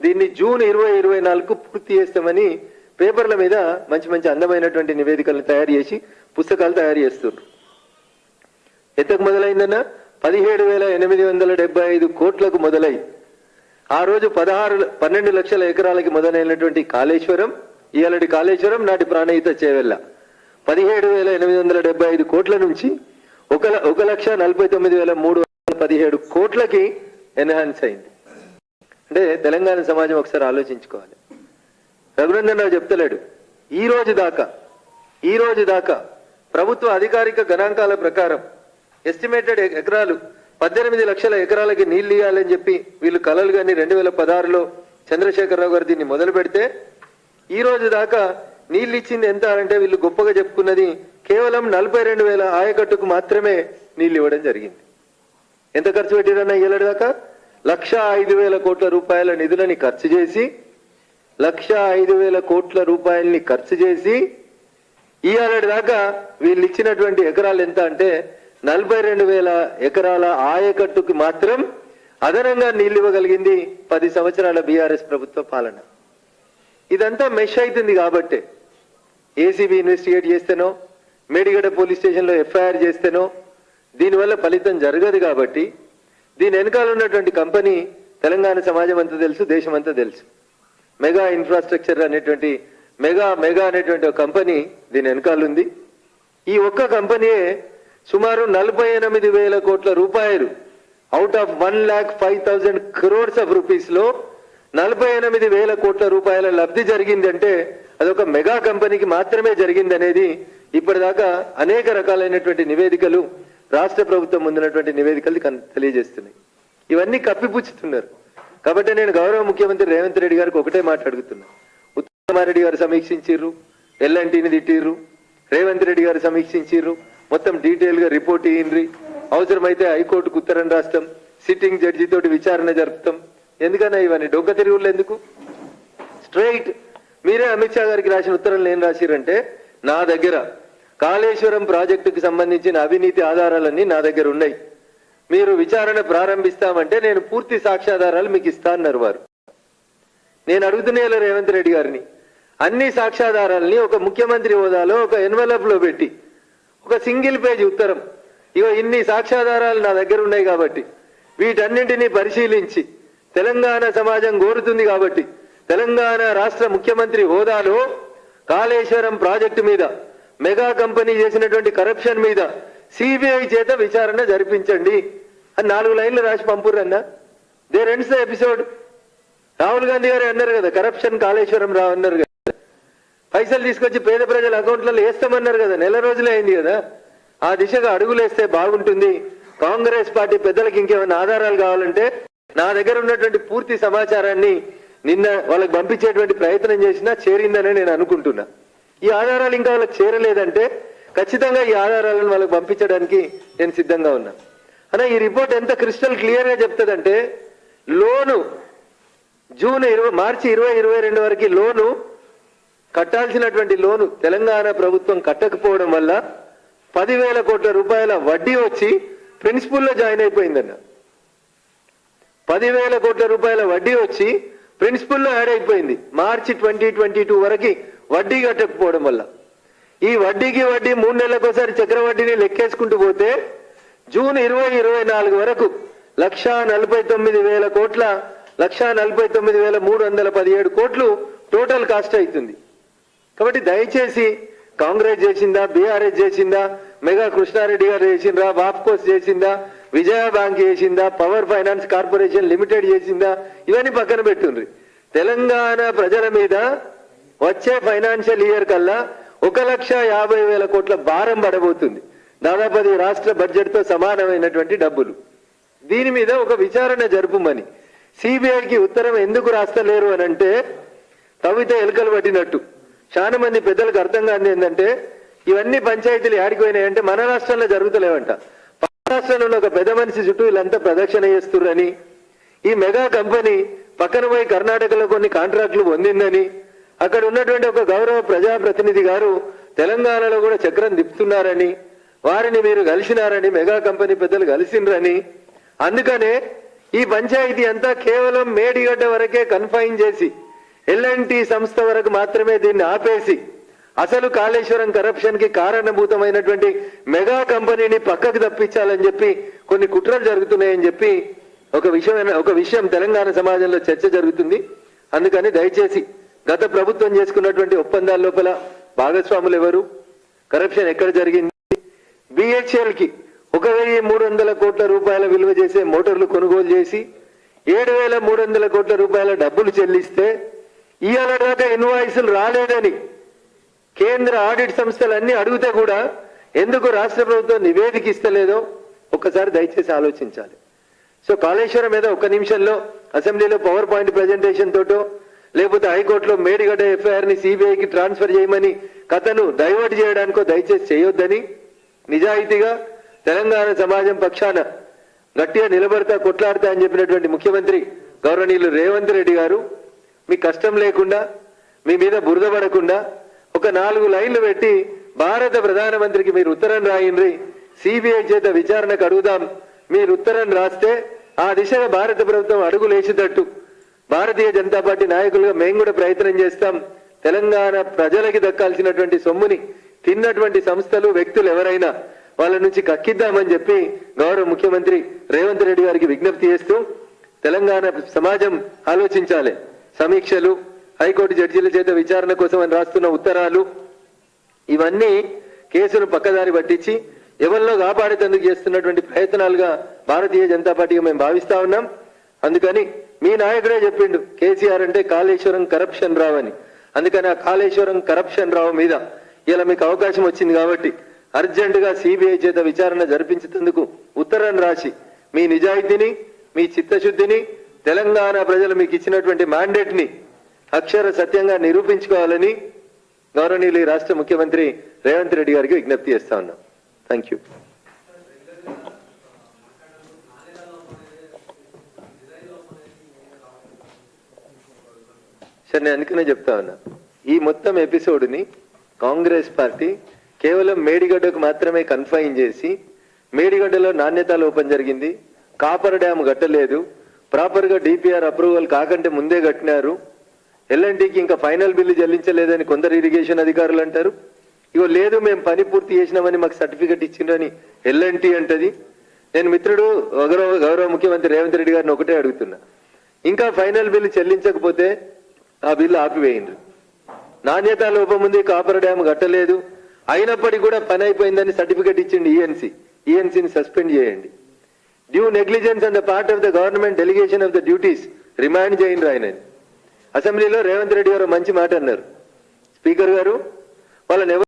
దీన్ని జూన్ 2024కు పూర్తి చేస్తామని పేపర్ల మీద మంచి మంచి అందమైనటువంటి నివేదికలను తయారు చేసి పుస్తకాలు తయారు చేస్తున్నారు. ఎంతకు మొదలైందన్న 17,875 కోట్లకు మొదలై ఆ రోజు 12 లక్షల ఎకరాలకి మొదలైనటువంటి కాళేశ్వరం, ఇయాలటి కాళేశ్వరం నాటి ప్రాణహిత చేవెళ్ళ 17,875 కోట్ల నుంచి 1,49,317 కోట్లకి ఎన్హాన్స్ అయింది. అంటే తెలంగాణ సమాజం ఒకసారి ఆలోచించుకోవాలి. రఘునందన్ రావు చెప్తలేడు, ఈ రోజు దాకా ప్రభుత్వ అధికారిక గణాంకాల ప్రకారం ఎస్టిమేటెడ్ ఎకరాలు 18 లక్షల ఎకరాలకి నీళ్లు ఇవ్వాలని చెప్పి వీళ్ళు కలలు కానీ 2016లో చంద్రశేఖరరావు గారు దీన్ని మొదలు పెడితే ఈ రోజు దాకా నీళ్ళు ఇచ్చింది ఎంత అంటే వీళ్ళు గొప్పగా చెప్పుకున్నది కేవలం 42,000 ఆయకట్టుకు మాత్రమే నీళ్లు ఇవ్వడం జరిగింది. ఎంత ఖర్చు పెట్టిరన్నా ఇయ్యలేడు దాకా 1,05,000 కోట్ల రూపాయల నిధులని ఖర్చు చేసి 1,05,000 కోట్ల రూపాయలని ఖర్చు చేసి ఇయ్యాలటి దాకా వీళ్ళు ఇచ్చినటువంటి ఎకరాలు ఎంత అంటే 42,000 ఎకరాల ఆయకట్టుకు మాత్రం అదనంగా నీళ్లు ఇవ్వగలిగింది 10 సంవత్సరాల బీఆర్ఎస్ ప్రభుత్వ పాలన. ఇదంతా మెష్ అవుతుంది కాబట్టి ఏసీబీ ఇన్వెస్టిగేట్ చేస్తేనో మేడిగడ్డ పోలీస్ స్టేషన్లో ఎఫ్ఐఆర్ చేస్తేనో దీనివల్ల ఫలితం జరగదు. కాబట్టి దీని వెనకాల ఉన్నటువంటి కంపెనీ తెలంగాణ సమాజం అంతా తెలుసు, దేశం అంతా తెలుసు. మెగా ఇన్ఫ్రాస్ట్రక్చర్ అనేటువంటి మెగా అనేటువంటి ఒక కంపెనీ దీని వెనకాల ఉంది. ఈ ఒక్క కంపెనీయే సుమారు 48,000 కోట్ల రూపాయలు out of 1,05,000 crores of rupees లో 48,000 కోట్ల రూపాయల లబ్ధి జరిగిందంటే అదొక మెగా కంపెనీకి మాత్రమే జరిగింది అనేది ఇప్పటిదాకా అనేక రకాలైనటువంటి నివేదికలు రాష్ట్ర ప్రభుత్వం ముందున్నటువంటి నివేదికలు తెలియజేస్తున్నాయి. ఇవన్నీ కప్పిపుచ్చుతున్నారు. కాబట్టి నేను గౌరవ ముఖ్యమంత్రి రేవంత్ రెడ్డి గారికి ఒకటే మాట్లాడుతున్నా. ఉత్తమారెడ్డి గారు సమీక్షించిర్రు, ఎల్ఎన్టీని తిట్టిర్రు, రేవంత్ రెడ్డి గారు సమీక్షించిర్రు, మొత్తం డీటెయిల్ గా రిపోర్ట్ ఇయ్యండ్రి, అవసరమైతే హైకోర్టుకు ఉత్తరం రాస్తాం, సిట్టింగ్ జడ్జి తోటి విచారణ జరుపుతాం. ఎందుకన్నా ఇవన్నీ డొక్క తిరుగుళ్ళు ఎందుకు? స్ట్రైట్ మీరే అమిత్ షా గారికి రాసిన ఉత్తరంలో ఏం రాసిరంటే, నా దగ్గర కాళేశ్వరం ప్రాజెక్టుకు సంబంధించిన అవినీతి ఆధారాలన్నీ నా దగ్గర ఉన్నాయి, మీరు విచారణ ప్రారంభిస్తామంటే నేను పూర్తి సాక్ష్యాధారాలు మీకు ఇస్తా అన్నారు వారు. నేను అడుగుతున్నా రేవంత్ రెడ్డి గారిని, అన్ని సాక్ష్యాధారాలని ఒక ముఖ్యమంత్రి హోదాలో ఒక ఎన్వలప్ లో పెట్టి ఒక సింగిల్ పేజ్ ఉత్తరం, ఇగో ఇన్ని సాక్ష్యాధారాలు నా దగ్గర ఉన్నాయి కాబట్టి వీటన్నింటినీ పరిశీలించి తెలంగాణ సమాజం కోరుతుంది కాబట్టి తెలంగాణ రాష్ట్ర ముఖ్యమంత్రి హోదాలో కాళేశ్వరం ప్రాజెక్టు మీద మెగా కంపెనీ చేసినటువంటి కరప్షన్ మీద సిబిఐ చేత విచారణ జరిపించండి అని 4 లైన్లు రాసి పంపురన్నా. There ends the episode. Rahul Gandhi garu అన్నారు కదా, కరప్షన్ కాళేశ్వరం రావు అన్నారు కదా, పైసలు తీసుకొచ్చి పేద ప్రజల అకౌంట్లలో వేస్తామన్నారు కదా, నెల రోజులే అయింది కదా. ఆ దిశగా అడుగులేస్తే బాగుంటుంది. కాంగ్రెస్ పార్టీ పెద్దలకు ఇంకేమైనా ఆధారాలు కావాలంటే నా దగ్గర ఉన్నటువంటి పూర్తి సమాచారాన్ని నిన్న వాళ్ళకి పంపించేటువంటి ప్రయత్నం చేసినా చేరిందని నేను అనుకుంటున్నా. ఈ ఆధారాలు ఇంకా వాళ్ళకి చేరలేదంటే ఖచ్చితంగా ఈ ఆధారాలను వాళ్ళకి పంపించడానికి నేను సిద్ధంగా ఉన్నా. అన్న ఈ రిపోర్ట్ ఎంత క్రిస్టల్ క్లియర్ గా చెప్తుందంటే, లోను మార్చి 2022 వరకు లోను కట్టాల్సినటువంటి లోను తెలంగాణ ప్రభుత్వం కట్టకపోవడం వల్ల 10,000 కోట్ల రూపాయల వడ్డీ వచ్చి ప్రిన్సిపల్లో జాయిన్ అయిపోయిందన్న. 10,000 కోట్ల రూపాయల వడ్డీ వచ్చి ప్రిన్సిపల్లో యాడ్ అయిపోయింది. మార్చి 2022 వరకు వడ్డీ కట్టకపోవడం వల్ల ఈ వడ్డీకి వడ్డీ 3 నెలలకోసారి చక్రవడ్డీని లెక్కేసుకుంటూ పోతే జూన్ 2024 వరకు 1,49,000 కోట్ల 1,49,317 కోట్లు టోటల్ కాస్ట్ అవుతుంది. కాబట్టి దయచేసి కాంగ్రెస్ చేసిందా, బీఆర్ఎస్ చేసిందా, మెగా కృష్ణారెడ్డి గారు చేసిందా, వాప్కోస్ చేసిందా, విజయ బ్యాంక్ చేసిందా, పవర్ ఫైనాన్స్ కార్పొరేషన్ లిమిటెడ్ చేసిందా, ఇవన్నీ పక్కన పెట్టుండ్రి. తెలంగాణ ప్రజల మీద వచ్చే ఫైనాన్షియల్ ఇయర్ కల్లా 1,50,000 కోట్ల భారం పడబోతుంది. దాదాపు అది రాష్ట్ర బడ్జెట్ తో సమానమైనటువంటి డబ్బులు. దీని మీద ఒక విచారణ జరుపుమని సిబిఐకి ఉత్తరం ఎందుకు రాస్తలేరు అని అంటే, తవ్వితే ఎలుకలు పట్టినట్టు. చాలా మంది పెద్దలకు అర్థం కాని ఏంటంటే, ఇవన్నీ పంచాయతీలు ఆడిపోయినాయంటే మన రాష్ట్రంలో జరుగుతలేవంట. రాష్ట్రంలో ఒక పెద్ద మనిషి చుట్టూ వీళ్ళంతా ప్రదక్షిణ చేస్తుర్రని, ఈ మెగా కంపెనీ పక్కన పోయి కర్ణాటకలో కొన్ని కాంట్రాక్టులు పొందిందని, అక్కడ ఉన్నటువంటి ఒక గౌరవ ప్రజాప్రతినిధి గారు తెలంగాణలో కూడా చక్రం తిప్పుతున్నారని, వారిని మీరు కలిసినారని, మెగా కంపెనీ పెద్దలు కలిసిండ్రని, అందుకనే ఈ పంచాయతీ అంతా కేవలం మేడిగడ్డ వరకే కన్ఫైన్ చేసి ఎల్ఎన్టీ సంస్థ వరకు మాత్రమే దీన్ని ఆపేసి అసలు కాళేశ్వరం కరప్షన్ కి కారణభూతమైనటువంటి మెగా కంపెనీని పక్కకు తప్పించాలని చెప్పి కొన్ని కుట్రలు జరుగుతున్నాయని చెప్పి ఒక విషయం తెలంగాణ సమాజంలో చర్చ జరుగుతుంది. అందుకని దయచేసి గత ప్రభుత్వం చేసుకున్నటువంటి ఒప్పందాల లోపల భాగస్వాములు ఎవరు, కరప్షన్ ఎక్కడ జరిగింది, బిహెచ్ఎల్ కి 1,300 కోట్ల రూపాయల విలువ చేసే మోటార్లు కొనుగోలు చేసి 7,300 కోట్ల రూపాయల డబ్బులు చెల్లిస్తే ఇవాళ దాకా ఇన్వాయిస్లు రాలేదని కేంద్ర ఆడిట్ సంస్థలన్నీ అడిగితే కూడా ఎందుకు రాష్ట్ర ప్రభుత్వం నివేదిక ఇస్తలేదో ఒక్కసారి దయచేసి ఆలోచించాలి. సో కాళేశ్వరం మీద ఒక్క నిమిషంలో అసెంబ్లీలో పవర్ పాయింట్ ప్రజెంటేషన్ తోటో లేకపోతే హైకోర్టులో మేడిగడ్డ ఎఫ్ఐఆర్ ని సిబిఐకి ట్రాన్స్ఫర్ చేయమని కథను డైవర్ట్ చేయడానికో దయచేసి చేయొద్దని, నిజాయితీగా తెలంగాణ సమాజం పక్షాన గట్టిగా నిలబడతా కొట్లాడతా అని చెప్పినటువంటి ముఖ్యమంత్రి గౌరవనీయులు రేవంత్ రెడ్డి గారు మీ కష్టం లేకుండా మీ మీద బురద పడకుండా ఒక 4 లైన్లు పెట్టి భారత ప్రధానమంత్రికి మీరు ఉత్తరం రాయండి, సిబిఐ చేత విచారణకు అడుగుదాం, మీరు ఉత్తరం రాస్తే ఆ దిశగా భారత ప్రభుత్వం అడుగులేసేటట్టు భారతీయ జనతా పార్టీ నాయకులుగా మేము కూడా ప్రయత్నం చేస్తాం. తెలంగాణ ప్రజలకి దక్కాల్సినటువంటి సొమ్ముని తిన్నటువంటి సంస్థలు వ్యక్తులు ఎవరైనా వాళ్ళ నుంచి కక్కిద్దామని చెప్పి గౌరవ ముఖ్యమంత్రి రేవంత్ రెడ్డి గారికి విజ్ఞప్తి చేస్తూ తెలంగాణ సమాజం ఆలోచించాలి. సమీక్షలు, హైకోర్టు జడ్జీల చేత విచారణ కోసం అని రాస్తున్న ఉత్తరాలు ఇవన్నీ కేసును పక్కదారి పట్టించి ఎవరిలో కాపాడేందుకు చేస్తున్నటువంటి ప్రయత్నాలుగా భారతీయ జనతా పార్టీగా మేము భావిస్తా ఉన్నాం. అందుకని మీ నాయకుడే చెప్పిండు కేసీఆర్ అంటే కాళేశ్వరం కరప్షన్ రావు అని. అందుకని ఆ కాళేశ్వరం కరప్షన్ రావు మీద ఇలా మీకు అవకాశం వచ్చింది కాబట్టి అర్జెంటుగా సిబిఐ చేత విచారణ జరిపించేందుకు ఉత్తరం రాసి మీ నిజాయితీని, మీ చిత్తశుద్ధిని, తెలంగాణ ప్రజలు మీకు ఇచ్చినటువంటి మ్యాండేట్ ని అక్షర సత్యంగా నిరూపించుకోవాలని గౌరవనీయులు రాష్ట్ర ముఖ్యమంత్రి రేవంత్ రెడ్డి గారికి విజ్ఞప్తి చేస్తా ఉన్నాం. Thank you. సరే, నేను అందుకనే చెప్తా ఉన్నా, ఈ మొత్తం ఎపిసోడ్ని కాంగ్రెస్ పార్టీ కేవలం మేడిగడ్డకు మాత్రమే కన్ఫైన్ చేసి మేడిగడ్డలో నాణ్యత లోపం జరిగింది, కాపర్ డ్యామ్ కట్టలేదు, ప్రాపర్ గా డిపిఆర్ అప్రూవల్ కాకంటే ముందే కట్టినారు, ఎల్ఎన్టీకి ఇంకా ఫైనల్ బిల్లు చెల్లించలేదని కొందరు ఇరిగేషన్ అధికారులు అంటారు. ఇగో లేదు మేము పని పూర్తి చేసినామని మాకు సర్టిఫికెట్ ఇచ్చిండ్రని ఎల్ఎన్టీ అంటది. నేను మిత్రుడు గౌరవ ముఖ్యమంత్రి రేవంత్ రెడ్డి గారిని ఒకటే అడుగుతున్నా, ఇంకా ఫైనల్ బిల్లు చెల్లించకపోతే ఆ బిల్లు ఆపివేయండి. నాణ్యత లోపం ఉంది, కాపర్ డ్యామ్ కట్టలేదు, అయినప్పటికీ కూడా పని అయిపోయిందని సర్టిఫికెట్ ఇచ్చింది ఈఎన్సీని సస్పెండ్ చేయండి. Due negligence on the part of the government delegation of the duties remind చేయండి ఆయనని. అసెంబ్లీలో రేవంత్ రెడ్డి గారు మంచి మాట అన్నారు, స్పీకర్ గారు వాళ్ళని